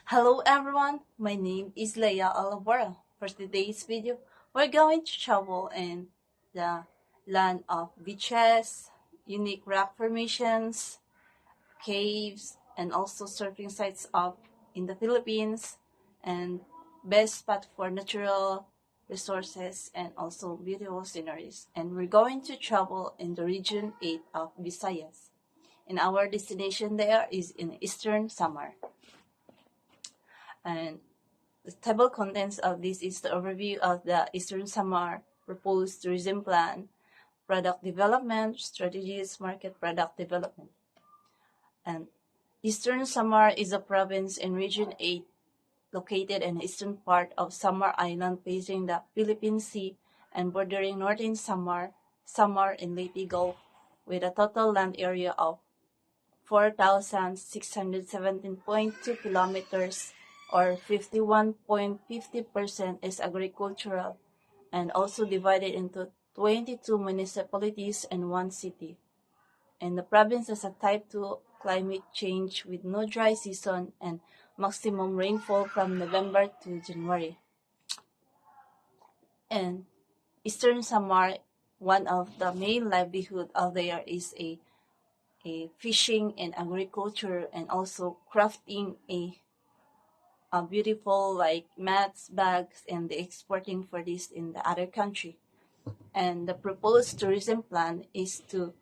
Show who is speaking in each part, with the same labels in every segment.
Speaker 1: Hello everyone, my name is Leia Alabora. For today's video, we're going to travel in the land of beaches, unique rock formations, caves, and also surfing sites in the Philippines, and best spot for natural resources and also beautiful sceneries. And we're going to travel in the region 8 of Visayas. And our destination there is in Eastern Samar. And the table contents of this is the overview of the Eastern Samar proposed tourism plan, product development, strategies, market product development. And Eastern Samar is a province in Region 8 located in the eastern part of Samar Island facing the Philippine Sea and bordering northern Samar, Samar and Leyte Gulf with a total land area of 4,617.2 kilometers or 51.50% is agricultural and also divided into 22 municipalities and 1 city. And the province has a type 2 climate change with no dry season and maximum rainfall from November to January. And Eastern Samar, one of the main livelihood out there is a fishing and agriculture and also crafting a beautiful like mats, bags, and the exporting for this in the other country. And the proposed tourism plan is to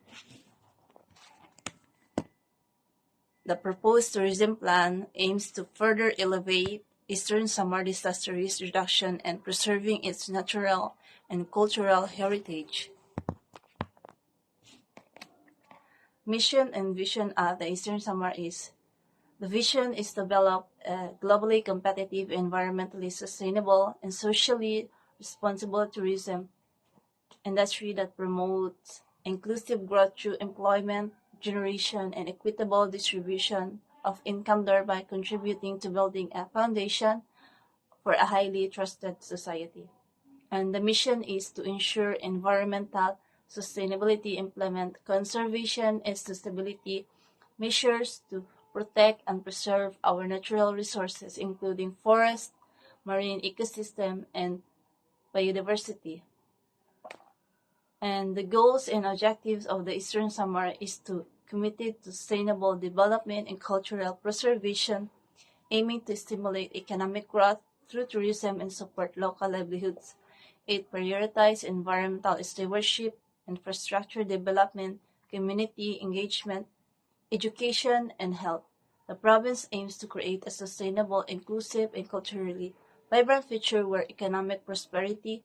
Speaker 1: aims to further elevate Eastern Samar disaster risk reduction and preserving its natural and cultural heritage. Mission and vision of the Eastern Samar is: the vision is to develop a globally competitive, environmentally sustainable, and socially responsible tourism industry that promotes inclusive growth through employment generation and equitable distribution of income, thereby contributing to building a foundation for a highly trusted society. And the mission is to ensure environmental sustainability, implement conservation and sustainability measures to protect and preserve our natural resources, including forest, marine ecosystem, and biodiversity. And the goals and objectives of the Eastern Samar is to committed to sustainable development and cultural preservation, aiming to stimulate economic growth through tourism and support local livelihoods. It prioritizes environmental stewardship, infrastructure development, community engagement, education, and health. The province aims to create a sustainable, inclusive, and culturally vibrant future where economic prosperity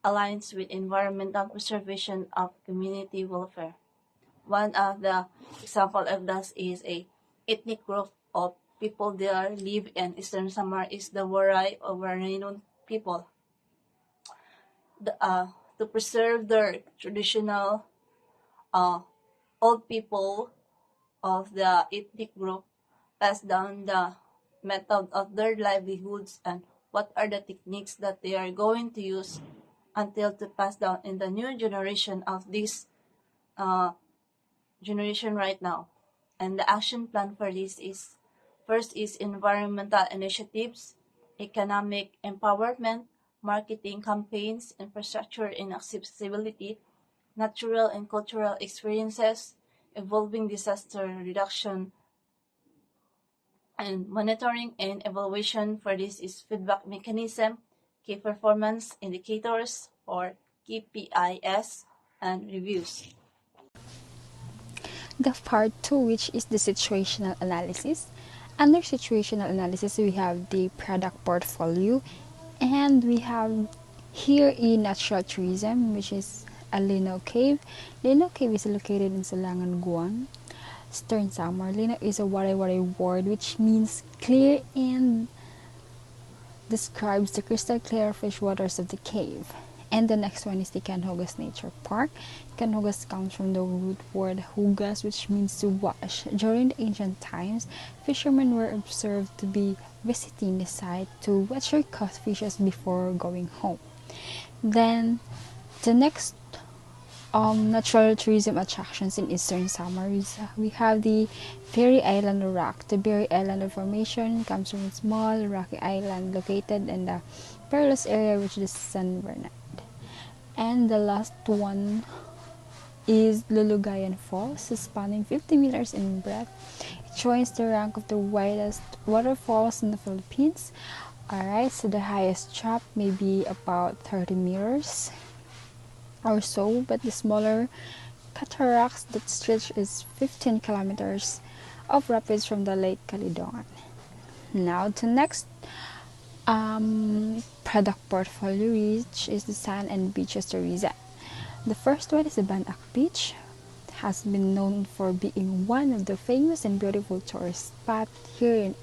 Speaker 1: aligns with environmental preservation of community welfare. One of the example of this is a ethnic group of people there live in Eastern Samar is the Waray or Waraynon people. To preserve their traditional old people of the ethnic group pass down the method of their livelihoods and what are the techniques that they are going to use until to pass down in the new generation of this generation right now. And the action plan for this is: first is environmental initiatives, economic empowerment, marketing campaigns, infrastructure and accessibility, natural and cultural experiences, evolving disaster reduction, and monitoring and evaluation for this is feedback mechanism, key performance indicators or KPIs, and reviews.
Speaker 2: The part 2, which is the situational analysis. Under situational analysis, we have the product portfolio, and we have here a natural tourism, which is a Lino Cave. Lino Cave is located in Silangan, Guam. Eastern Samar. Lino is a Waray-Waray word, which means clear and describes the crystal clear fresh waters of the cave. And the next one is the Canhogas Nature Park. Canhogas comes from the root word hugas, which means to wash. During the ancient times, fishermen were observed to be visiting the site to watch or catch fishes before going home. Then the next natural tourism attractions in Eastern Samar. We have the Berry Island Rock. The Berry Island formation comes from a small rocky island located in the perilous area which is San Bernard. And the last one is Lulugayan Falls, spanning 50 meters in breadth. It joins the rank of the widest waterfalls in the Philippines. Alright, so the highest drop may be about 30 meters or so, but the smaller cataracts that stretch is 15 kilometers of rapids from the Lake Calidon. Now, the next product portfolio, which is the sand and beaches tourism. The first one is the Banac Beach. It has been known for being one of the famous and beautiful tourist spots here in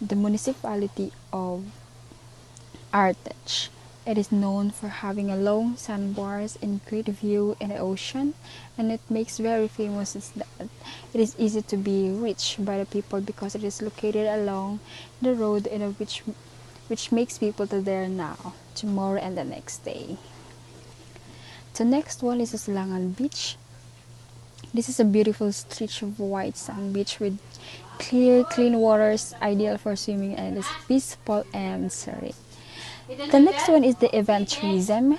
Speaker 2: the municipality of Artech. It is known for having a long sandbars and great view in the ocean, and it makes very famous is that it is easy to be reached by the people because it is located along the road in which makes people to there now, tomorrow, and the next day. The next one is Silangan Beach. This is a beautiful stretch of white sand beach with clear, clean waters, ideal for swimming, and it is peaceful and serene. The next one is the event tourism.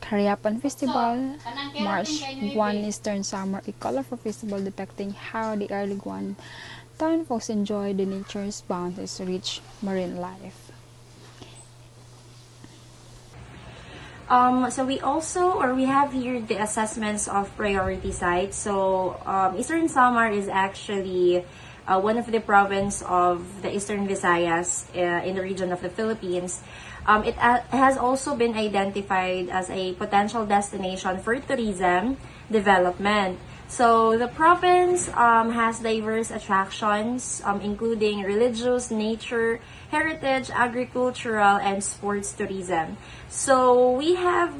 Speaker 2: Cariapan Festival, March 1, Eastern Samar, a colorful festival depicting how the early Guan town folks enjoy the nature's bounties, rich marine life.
Speaker 3: So we have here the assessments of priority sites. So Eastern Samar is actually one of the province of the Eastern Visayas in the region of the Philippines. It has also been identified as a potential destination for tourism development. So the province has diverse attractions, including religious, nature, heritage, agricultural, and sports tourism. So we have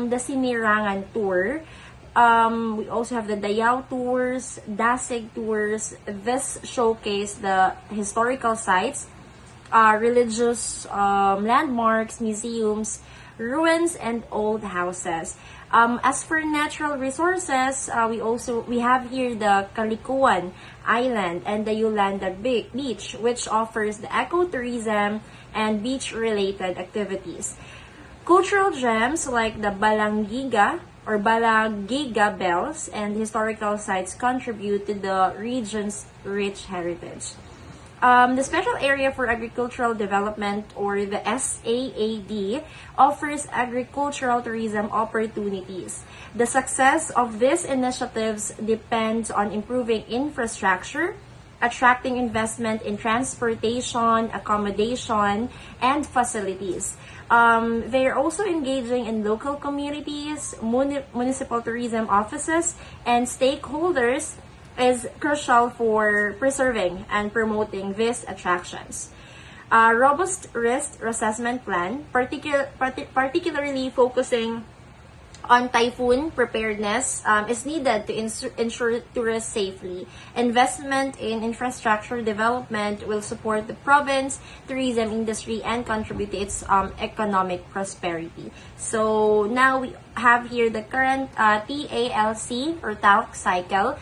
Speaker 3: the Sinirangan tour. We also have the Dayao tours, Dasig tours. This showcase the historical sites, religious landmarks, museums, ruins, and old houses. As for natural resources, we have here the Kalikuan Island and the Yolanda Beach, which offers the ecotourism and beach-related activities. Cultural gems like the Balangiga or Balagiga bells and historical sites contribute to the region's rich heritage. The Special Area for Agricultural Development, or the SAAD, offers agricultural tourism opportunities. The success of these initiatives depends on improving infrastructure, attracting investment in transportation, accommodation, and facilities. They are also engaging in local communities, municipal tourism offices, and stakeholders is crucial for preserving and promoting these attractions. A robust risk assessment plan, particularly focusing on typhoon preparedness, is needed to ensure tourists safely. Investment in infrastructure development will support the province tourism industry and contribute to its economic prosperity. So now we have here the current TALC or talc cycle,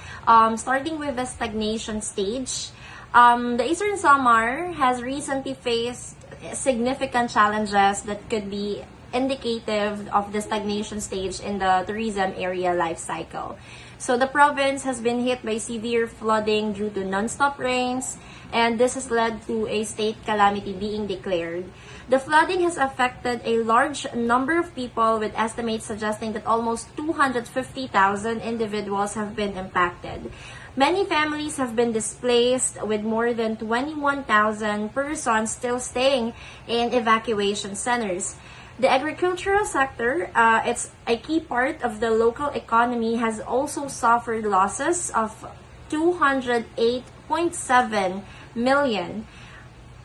Speaker 3: starting with the stagnation stage. The Eastern Samar has recently faced significant challenges that could be indicative of the stagnation stage in the tourism area life cycle. So the province has been hit by severe flooding due to non-stop rains, and this has led to a state calamity being declared. The flooding has affected a large number of people, with estimates suggesting that almost 250,000 individuals have been impacted. Many families have been displaced, with more than 21,000 persons still staying in evacuation centers. The agricultural sector, it's a key part of the local economy, has also suffered losses of 208.7 million,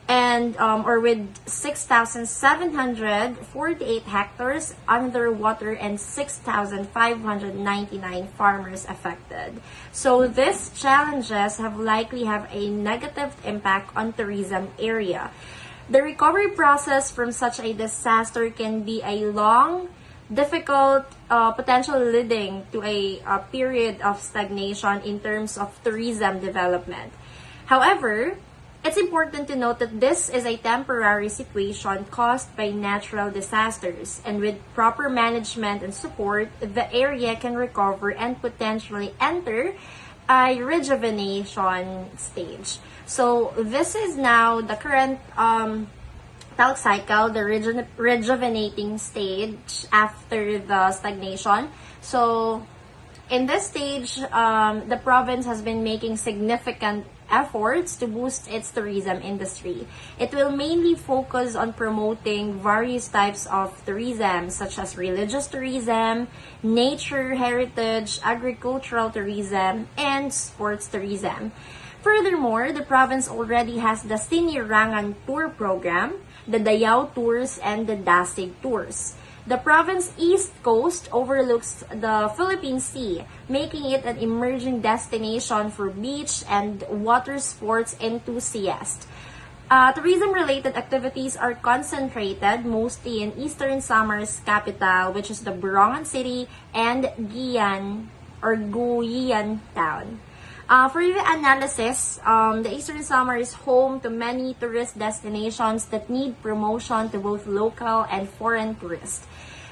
Speaker 3: and or with 6,748 hectares underwater and 6,599 farmers affected. So these challenges have likely have a negative impact on tourism area. The recovery process from such a disaster can be a long, difficult, potential leading to a period of stagnation in terms of tourism development. However, it's important to note that this is a temporary situation caused by natural disasters, and with proper management and support, the area can recover and potentially enter a rejuvenation stage. So this is now the current talc cycle, the rejuvenating stage after the stagnation. So in this stage, the province has been making significant efforts to boost its tourism industry. It will mainly focus on promoting various types of tourism, such as religious tourism, nature, heritage, agricultural tourism, and sports tourism. Furthermore, the province already has the Sinirangan Tour Program, the Dayao Tours, and the Dasig Tours. The province's east coast overlooks the Philippine Sea, making it an emerging destination for beach and water sports enthusiasts. Tourism-related activities are concentrated mostly in Eastern Samar's capital, which is the Borongan City, and Guian Town. For the analysis, the Eastern Samar is home to many tourist destinations that need promotion to both local and foreign tourists.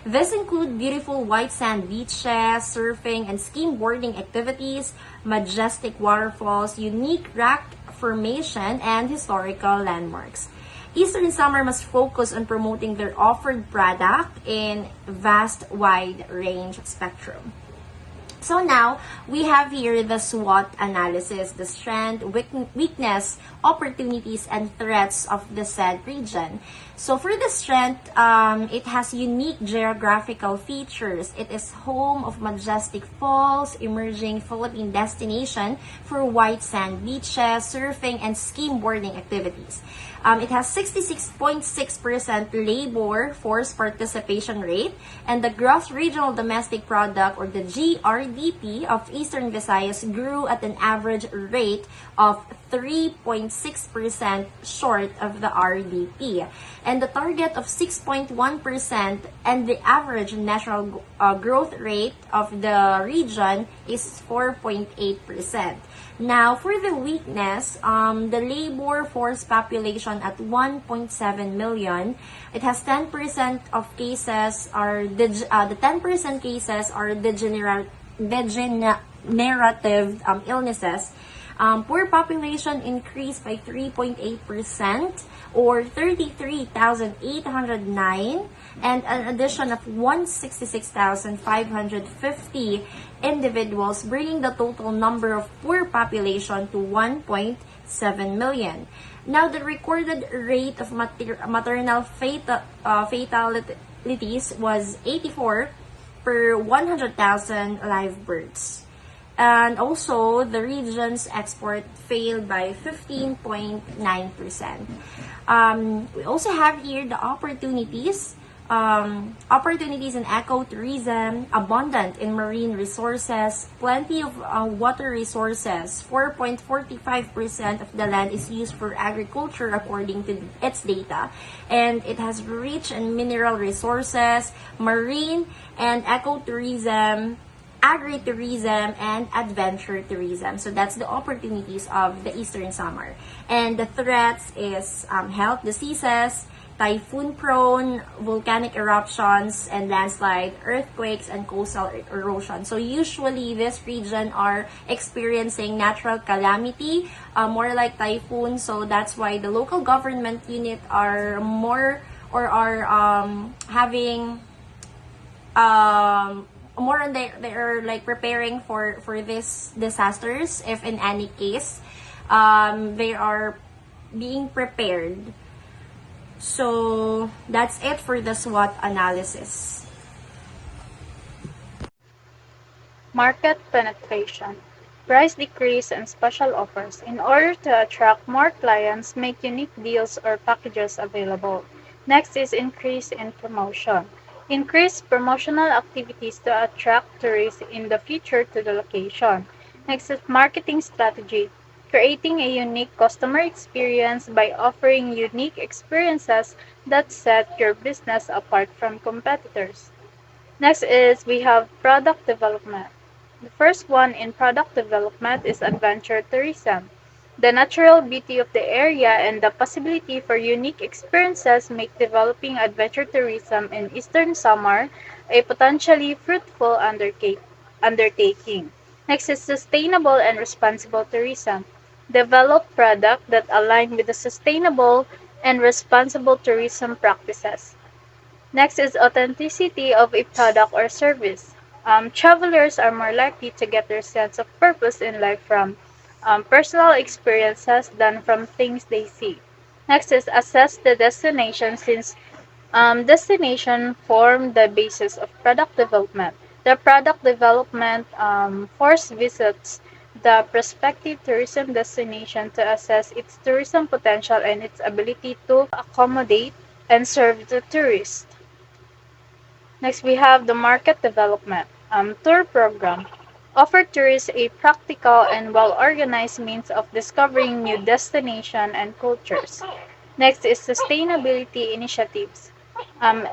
Speaker 3: This include beautiful white sand beaches, surfing and skimboarding activities, majestic waterfalls, unique rock formation, and historical landmarks. Eastern Samar must focus on promoting their offered product in vast wide range spectrum. So now, we have here the SWOT analysis, the strength, weakness, opportunities, and threats of the said region. So for the strength, it has unique geographical features. It is home of majestic falls, emerging Philippine destination for white sand beaches, surfing, and skimboarding activities. It has 66.6% labor force participation rate, and the gross regional domestic product, or the GRDP of Eastern Visayas, grew at an average rate of 3.6% short of the RDP. And the target of 6.1% and the average national growth rate of the region is 4.8%. Now, for the weakness, the labor force population at 1.7 million, it has 10% of cases are the 10% cases are degenerative illnesses. Poor population increased by 3.8%, or 33,809, and an addition of 166,550 individuals, bringing the total number of poor population to 1.7 million. Now, the recorded rate of maternal fatalities was 84 per 100,000 live births. And also, the region's export failed by 15.9%. We also have here the opportunities. Opportunities in ecotourism, abundant in marine resources, plenty of water resources. 4.45% of the land is used for agriculture according to its data. And it has rich in mineral resources, marine and ecotourism, agritourism, and adventure tourism. So that's the opportunities of the Eastern Samar. And the threats is health diseases, typhoon-prone, volcanic eruptions, and landslide, earthquakes, and coastal erosion. So usually, this region are experiencing natural calamity, more like typhoon. So that's why the local government unit are more, or are having more on they're like preparing for these disasters. If in any case, they are being prepared. So that's it for the SWOT analysis.
Speaker 4: Market penetration. Price decrease and special offers. In order to attract more clients, make unique deals or packages available. Next is increase in promotion. Increase promotional activities to attract tourists in the future to the location. Next is marketing strategy. Creating a unique customer experience by offering unique experiences that set your business apart from competitors. Next is we have product development. The first one in product development is adventure tourism. The natural beauty of the area and the possibility for unique experiences make developing adventure tourism in Eastern Samar a potentially fruitful undertaking. Next is sustainable and responsible tourism. Develop products that align with the sustainable and responsible tourism practices. Next is authenticity of a product or service. Travelers are more likely to get their sense of purpose in life from personal experiences than from things they see. Next is assess the destination since destination form the basis of product development. The product development force visits the prospective tourism destination to assess its tourism potential and its ability to accommodate and serve the tourist. Next, we have the market development tour program. Offer tourists a practical and well-organized means of discovering new destinations and cultures. Next is sustainability initiatives. Um,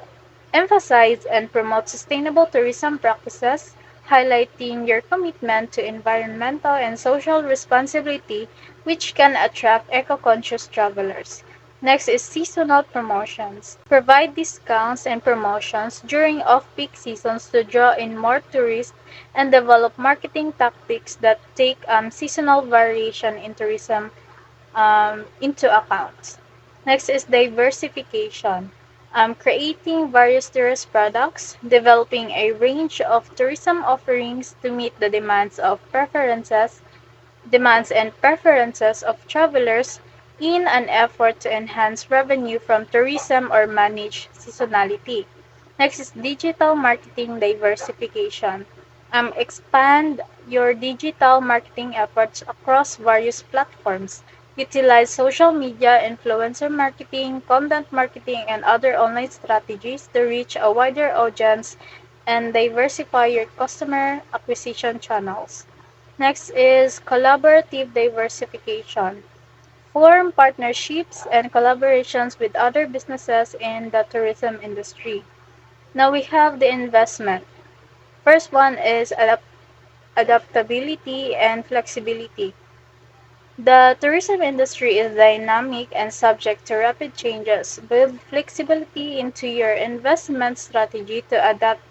Speaker 4: Emphasize and promote sustainable tourism practices, highlighting your commitment to environmental and social responsibility, which can attract eco-conscious travelers. Next is seasonal promotions. Provide discounts and promotions during off-peak seasons to draw in more tourists and develop marketing tactics that take seasonal variation in tourism into account. Next is diversification. Creating various tourist products, developing a range of tourism offerings to meet the demands and preferences of travelers in an effort to enhance revenue from tourism or manage seasonality. Next is digital marketing diversification. Expand your digital marketing efforts across various platforms. Utilize social media, influencer marketing, content marketing, and other online strategies to reach a wider audience and diversify your customer acquisition channels. Next is collaborative diversification. Form partnerships and collaborations with other businesses in the tourism industry. Now we have the investment. First one is adaptability and flexibility. The tourism industry is dynamic and subject to rapid changes. Build flexibility into your investment strategy to adapt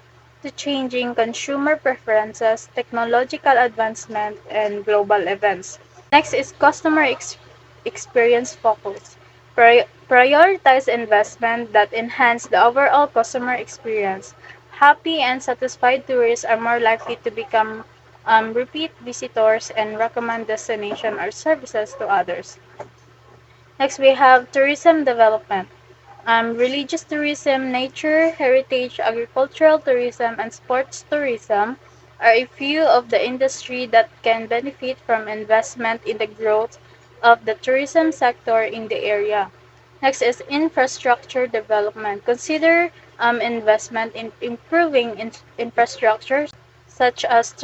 Speaker 4: to changing consumer preferences, technological advancement, and global events. Next is experience focus. Prioritize investment that enhance the overall customer experience. Happy and satisfied tourists are more likely to become repeat visitors and recommend destination or services to others. Next, we have tourism development. Religious tourism, nature, heritage, agricultural tourism, and sports tourism are a few of the industry that can benefit from investment in the growth of the tourism sector in the area. Next is infrastructure development. Consider investment in improving infrastructure such as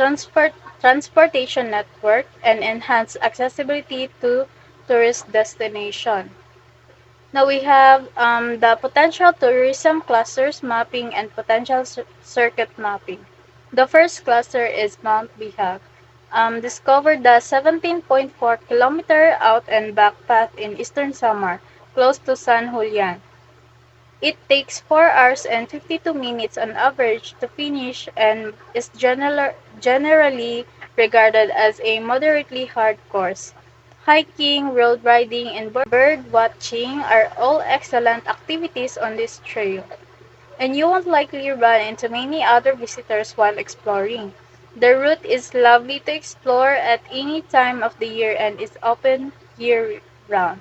Speaker 4: transportation network and enhance accessibility to tourist destination. Now we have the potential tourism clusters mapping and potential circuit mapping. The first cluster is Mount Bihag. Discovered the 17.4-kilometer out and back path in Eastern Samar, close to San Julian. It takes 4 hours and 52 minutes on average to finish and is generally regarded as a moderately hard course. Hiking, road riding, and bird watching are all excellent activities on this trail, and you won't likely run into many other visitors while exploring. The route is lovely to explore at any time of the year and is open year round.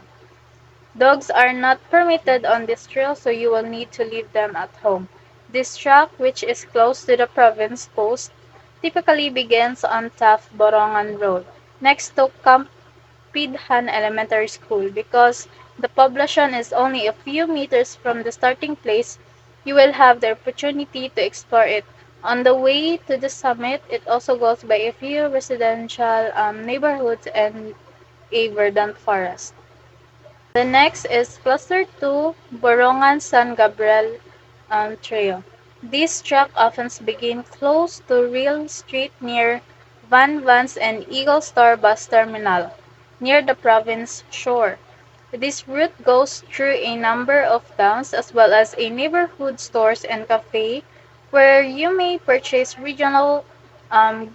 Speaker 4: Dogs are not permitted on this trail, so you will need to leave them at home. This track, which is close to the province post, typically begins on Taft Borongan Road, next to Camp Pidhan Elementary School. Because the poblacion is only a few meters from the starting place, you will have the opportunity to explore it. On the way to the summit, it also goes by a few residential neighborhoods and a verdant forest. The next is Cluster 2, Borongan San Gabriel Trail. These tracks often begin close to Real Street near Van Vans and Eagle Star bus terminal, near the province shore. This route goes through a number of towns as well as a neighborhood stores and cafe where you may purchase regional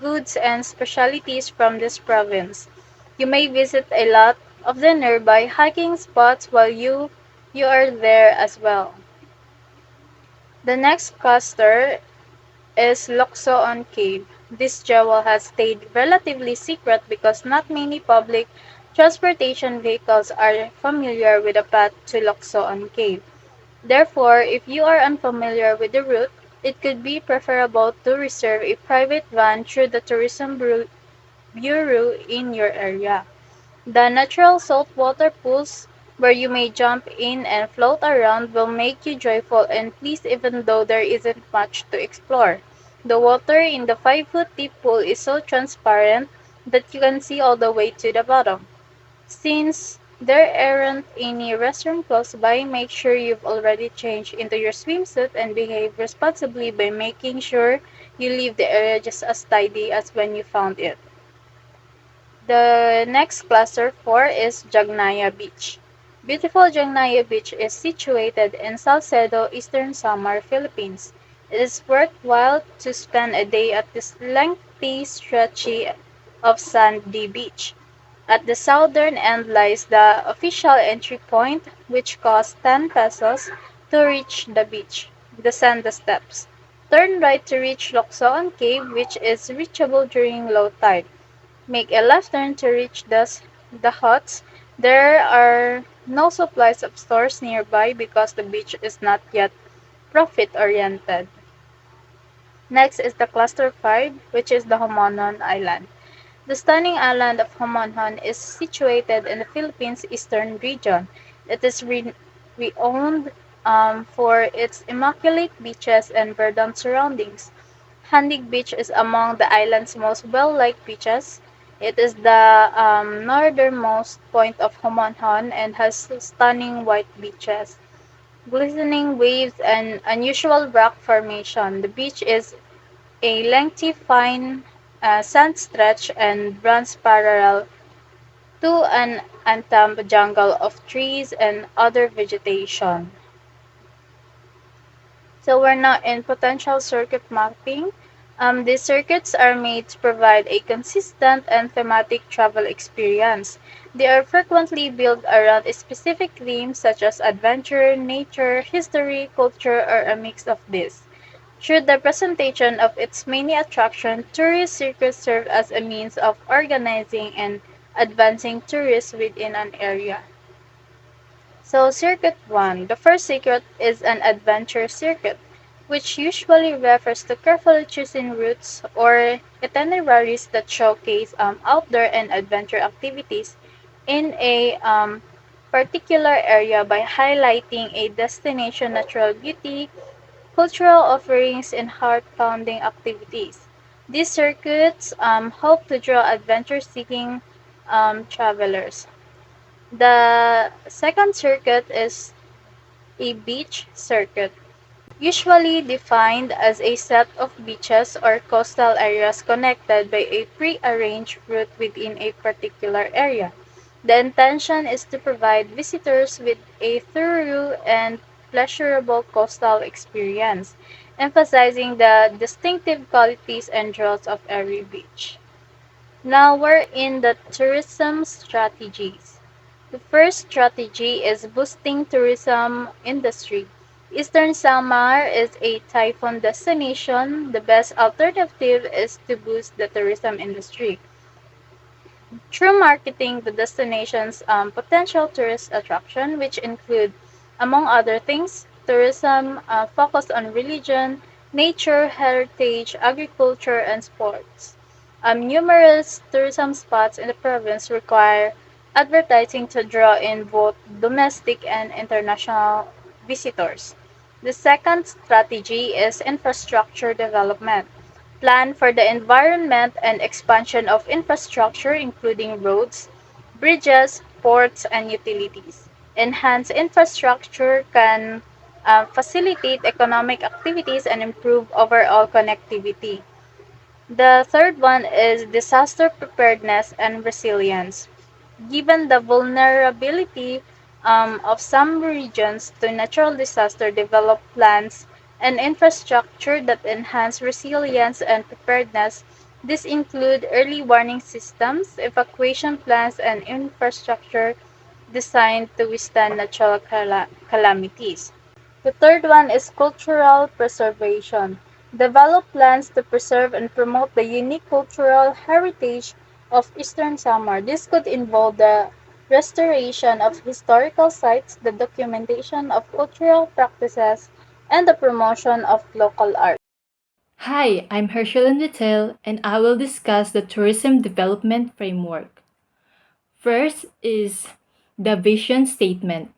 Speaker 4: goods and specialties from this province. You may visit a lot of the nearby hiking spots while you are there as well. The next cluster is Locsoon Cave. This jewel has stayed relatively secret because not many public transportation vehicles are familiar with the path to Locsoon Cave. Therefore, if you are unfamiliar with the route, it could be preferable to reserve a private van through the Bureau in your area. The natural saltwater pools where you may jump in and float around will make you joyful and pleased even though there isn't much to explore. The water in the 5 foot deep pool is so transparent that you can see all the way to the bottom. Since there aren't any restroom close by, make sure you've already changed into your swimsuit and behave responsibly by making sure you leave the area just as tidy as when you found it. The next cluster 4 is Jagnaya Beach. Beautiful Jagnaya Beach is situated in Salcedo, Eastern Samar, Philippines. It is worthwhile to spend a day at this lengthy stretch of sandy beach. At the southern end lies the official entry point, which costs 10 pesos to reach the beach. Descend the steps. Turn right to reach Locsoon Cave, which is reachable during low tide. Make a left turn to reach the huts. There are no supplies of stores nearby because the beach is not yet profit-oriented. Next is the cluster 5, which is the Homonon Island. The stunning island of Homonhon is situated in the Philippines eastern region. It is renowned for its immaculate beaches and verdant surroundings. Handig Beach is among the island's most well-liked beaches. It is the northernmost point of Homonhon and has stunning white beaches, glistening waves, and unusual rock formation. The beach is a lengthy fine sand stretch and runs parallel to an untamed jungle of trees and other vegetation. So we're now in potential circuit mapping. These circuits are made to provide a consistent and thematic travel experience. They are frequently built around a specific theme such as adventure, nature, history, culture, or a mix of these. Through the presentation of its many attractions, tourist circuits serve as a means of organizing and advancing tourists within an area. So, Circuit 1. The first circuit is an adventure circuit, which usually refers to carefully chosen routes or itineraries that showcase outdoor and adventure activities in a particular area by highlighting a destination natural beauty, cultural offerings, and heart-pounding activities. These circuits hope to draw adventure-seeking travelers. The second circuit is a beach circuit, usually defined as a set of beaches or coastal areas connected by a pre-arranged route within a particular area. The intention is to provide visitors with a thorough and pleasurable coastal experience, emphasizing the distinctive qualities and draws of every beach. Now we're in the tourism strategies. The first strategy is boosting tourism industry. Eastern Samar is a typhoon destination. The best alternative is to boost the tourism industry through marketing the destination's potential tourist attraction, which include, among other things, tourism focused on religion, nature, heritage, agriculture, and sports. Numerous tourism spots in the province require advertising to draw in both domestic and international visitors. The second strategy is infrastructure development. Plan for the environment and expansion of infrastructure including roads, bridges, ports, and utilities. Enhanced infrastructure can facilitate economic activities, and improve overall connectivity. The third one is disaster preparedness and resilience. Given the vulnerability of some regions to natural disaster, develop plans and infrastructure that enhance resilience and preparedness. This include early warning systems, evacuation plans, and infrastructure designed to withstand natural calamities. The third one is cultural preservation. Develop plans to preserve and promote the unique cultural heritage of Eastern Samar. This could involve the restoration of historical sites, the documentation of cultural practices, and the promotion of local art.
Speaker 5: Hi, I'm Herschel Vittel, and I will discuss the Tourism Development Framework. First is the vision statement.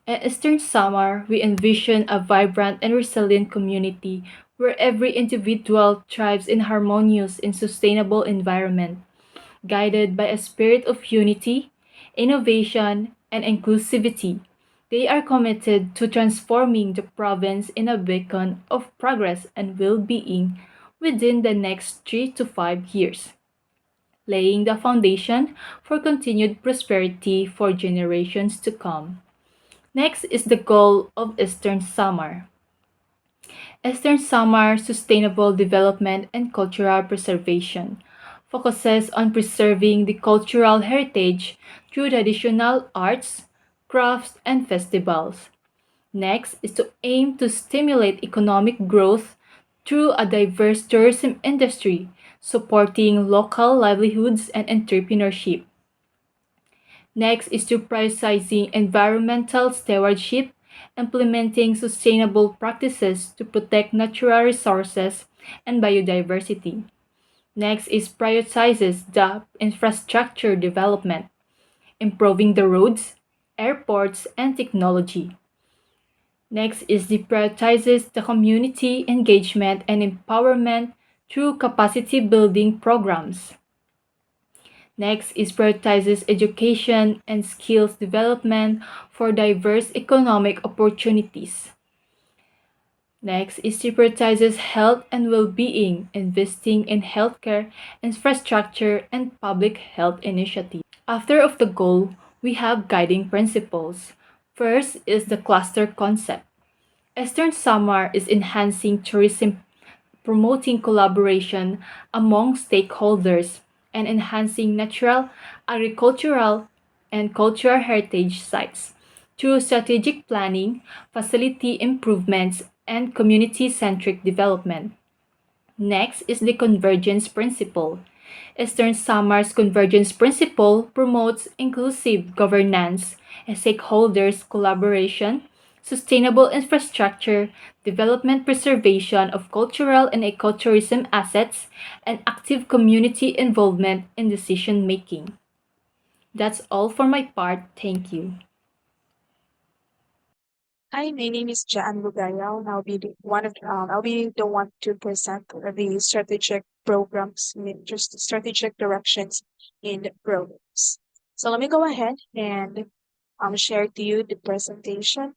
Speaker 5: At Eastern Samar, we envision a vibrant and resilient community where every individual thrives in harmonious and sustainable environment, guided by a spirit of unity, innovation, and inclusivity. They are committed to transforming the province in a beacon of progress and well-being within the next 3 to 5 years, laying the foundation for continued prosperity for generations to come. Next is the goal of Eastern Samar. Eastern Samar Sustainable Development and Cultural Preservation focuses on preserving the cultural heritage through traditional arts, crafts, and festivals. Next is to aim to stimulate economic growth through a diverse tourism industry, supporting local livelihoods and entrepreneurship. Next is to prioritizing environmental stewardship, implementing sustainable practices to protect natural resources and biodiversity. Next is prioritizes the infrastructure development, improving the roads, airports, and technology. Next is the prioritizes the community engagement and empowerment through capacity building programs. Next is prioritizes education and skills development for diverse economic opportunities. Next is prioritizes health and well-being, investing in healthcare, infrastructure, and public health initiatives. After of the goal, we have guiding principles. First is the cluster concept. Eastern Samar is enhancing tourism, promoting collaboration among stakeholders, and enhancing natural, agricultural, and cultural heritage sites through strategic planning, facility improvements, and community centric development. Next is the convergence principle. Eastern Samar's convergence principle promotes inclusive governance, stakeholders collaboration, sustainable infrastructure, development preservation of cultural and ecotourism assets, and active community involvement in decision making. That's all for my part. Thank you.
Speaker 6: Hi, my name is Jaan Bugaya, and I'll be the one to present the strategic programs, just strategic directions in the programs. So let me go ahead and share to you the presentation.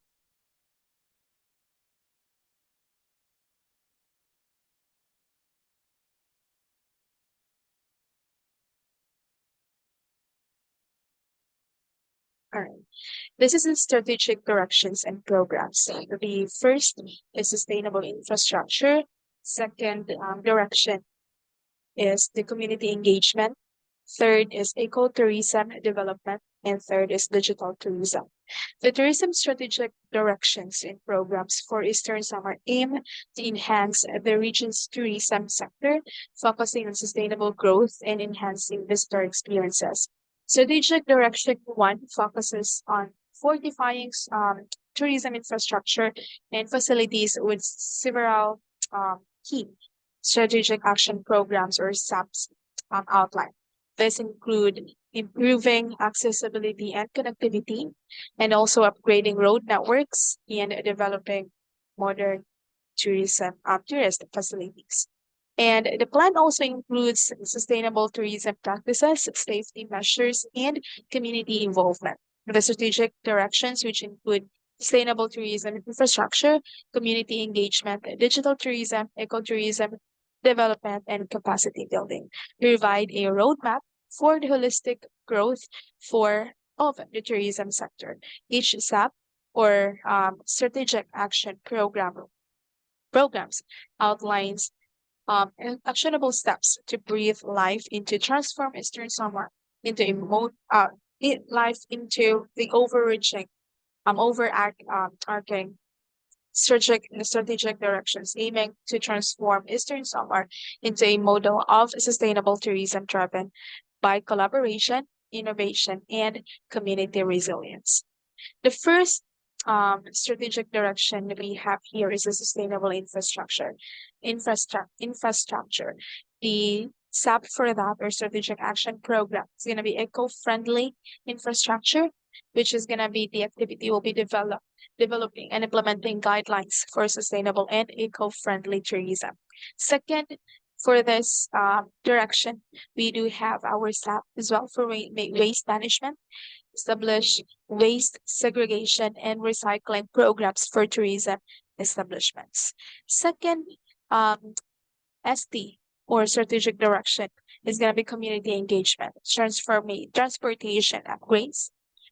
Speaker 6: All right. This is the strategic directions and programs. The first is sustainable infrastructure. Second direction is the community engagement. Third is ecotourism development. And third is digital tourism. The tourism strategic directions and programs for Eastern Samar aim to enhance the region's tourism sector, focusing on sustainable growth and enhancing visitor experiences. Strategic Direction 1 focuses on fortifying tourism infrastructure and facilities with several key strategic action programs or SAPs outlined. This include improving accessibility and connectivity, and also upgrading road networks and developing modern tourist facilities. And the plan also includes sustainable tourism practices, safety measures, and community involvement. The strategic directions, which include sustainable tourism infrastructure, community engagement, digital tourism, ecotourism, development, and capacity building. Provide a roadmap for the holistic growth for of the tourism sector. Each SAP or strategic action programs outlines actionable steps to breathe life into transform Eastern Summer into a life into the overreaching arcing strategic directions aiming to transform Eastern Summer into a model of sustainable tourism driven by collaboration, innovation, and community resilience. The first strategic direction that we have here is a sustainable infrastructure. The SAP for that or strategic action program is going to be eco-friendly infrastructure, which is going to be the activity will be developing and implementing guidelines for sustainable and eco-friendly tourism. Second, for this direction, we do have our SAP as well for waste management, establish waste segregation and recycling programs for tourism establishments. Second, ST or strategic direction is going to be community engagement, transportation upgrades,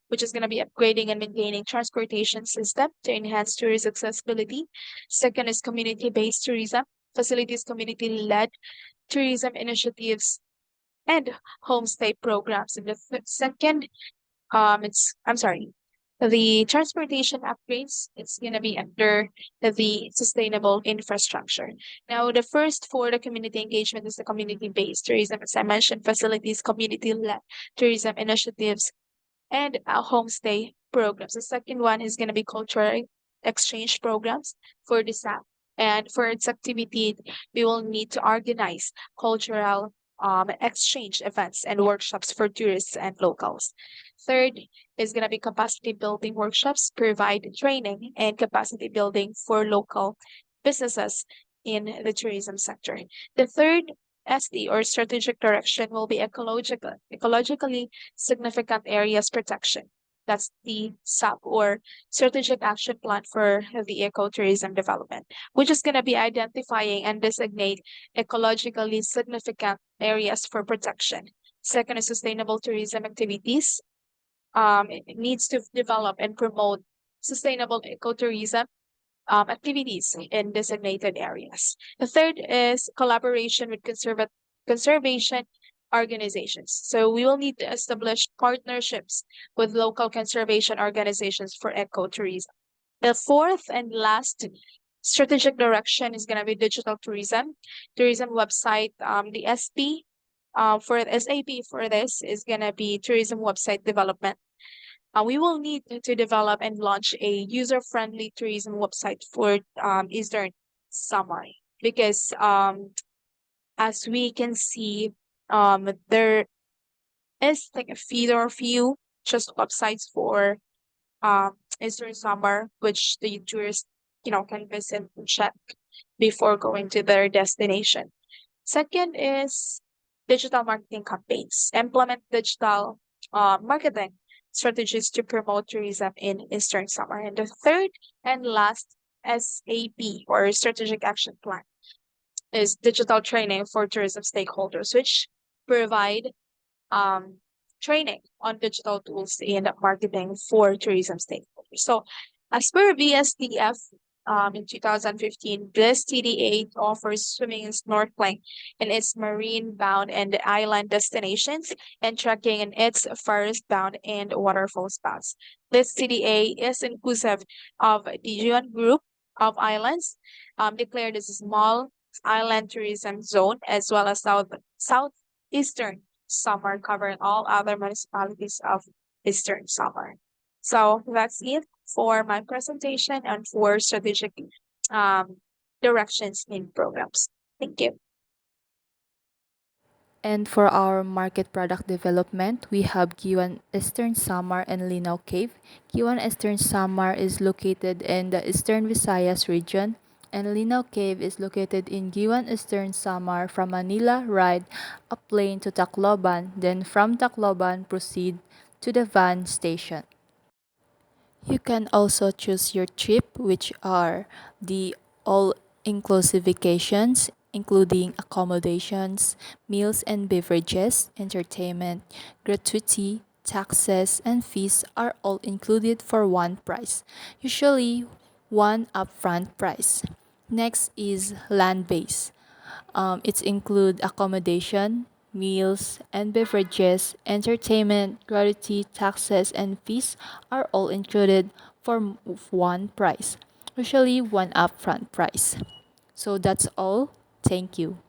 Speaker 6: which is going to be upgrading and maintaining transportation system to enhance tourist accessibility. Second is community-based tourism, facilities community-led tourism initiatives and homestay programs. And the second I'm sorry, the transportation upgrades, it's going to be under the sustainable infrastructure. Now, the first for the community engagement is the community-based tourism. As I mentioned, facilities, community-led tourism initiatives, and homestay programs. The second one is going to be cultural exchange programs for the SAP. And for its activity, we will need to organize cultural exchange events and workshops for tourists and locals. Third is going to be capacity building workshops, provide training and capacity building for local businesses in the tourism sector. The third SD or strategic direction will be ecologically significant areas protection. That's the SAP or strategic action plan for the ecotourism development, which is going to be identifying and designate ecologically significant areas for protection. Second is sustainable tourism activities. It needs to develop and promote sustainable ecotourism activities in designated areas. The third is collaboration with conservation organizations. So we will need to establish partnerships with local conservation organizations for ecotourism. The fourth and last strategic direction is going to be digital tourism website. The SP for SAP for this is going to be tourism website development. We will need to develop and launch a user-friendly tourism website for Eastern Samar because as we can see, there is like a feed or few just websites for Eastern Samar, which the tourists can visit and check before going to their destination. Second is digital marketing campaigns. Implement digital marketing strategies to promote tourism in Eastern Samar. And the third and last SAP or strategic action plan is digital training for tourism stakeholders, which provide training on digital tools and marketing for tourism stakeholders. So as per VSDF in 2015, this TDA offers swimming and snorkeling in its marine-bound and island destinations and trekking in its forest-bound and waterfall spots. This TDA is inclusive of the Yuan group of islands, declared as a small island tourism zone, as well as southeastern Samar, covering all other municipalities of Eastern Samar. So that's it for my presentation and for strategic directions in programs. Thank you.
Speaker 5: And for our market product development, we have Giwan Eastern Samar and Linao Cave. Giwan Eastern Samar is located in the Eastern Visayas region, and Linao Cave is located in Giwan Eastern Samar. From Manila, ride a plane to Tacloban, then from Tacloban proceed to the van station. You can also choose your trip, which are the all inclusive vacations, including accommodations, meals and beverages, entertainment, gratuity, taxes, and fees are all included for one price, usually one upfront price. Next is land based. It include accommodation, meals and beverages, entertainment, gratuity, taxes, and fees are all included for one price, usually one upfront price. So that's all. Thank you.